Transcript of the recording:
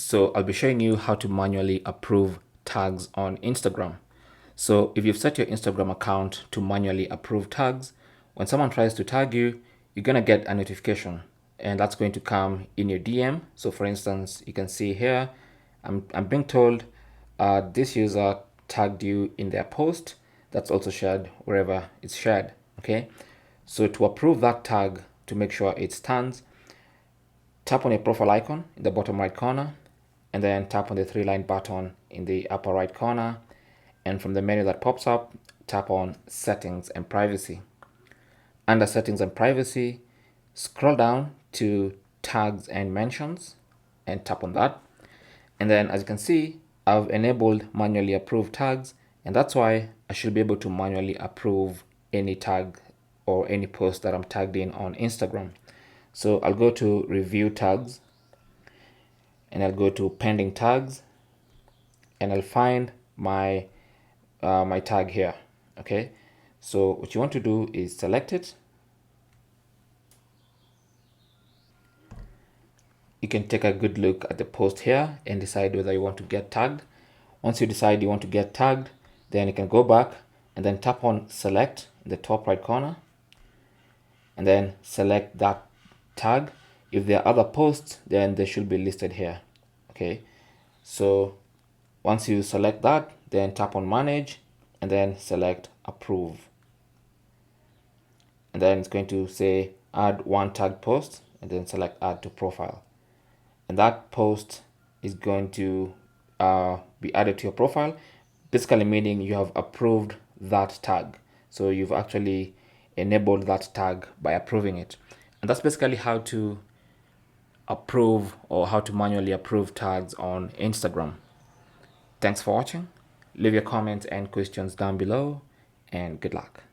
So I'll be showing you how to manually approve tags on Instagram. So if you've set your Instagram account to manually approve tags, when someone tries to tag you, you're going to get a notification and that's going to come in your DM. So for instance, you can see here, I'm being told this user tagged you in their post that's also shared wherever it's shared. Okay. So to approve that tag, to make sure it stands, tap on your profile icon in the bottom right corner and then tap on the three-line button in the upper right corner. And from the menu that pops up, tap on Settings and Privacy. Under Settings and Privacy, scroll down to Tags and Mentions and tap on that. And then as you can see, I've enabled manually approved tags, and that's why I should be able to manually approve any tag or any post that I'm tagged in on Instagram. So I'll go to Review Tags and I'll go to Pending Tags and I'll find my my tag here. Okay, so what you want to do is select it. You can take a good look at the post here and decide whether you want to get tagged. Once you decide you want to get tagged, then you can go back and then tap on Select in the top right corner and then select that tag. If there are other posts, then they should be listed here. Okay, so once you select that, then tap on Manage and then select Approve. And then it's going to say Add one tag post and then select Add to Profile. And that post is going to be added to your profile, basically meaning you have approved that tag. So you've actually enabled that tag by approving it. And that's basically how to approve or how to manually approve tags on Instagram. Thanks for watching. Leave your comments and questions down below and good luck.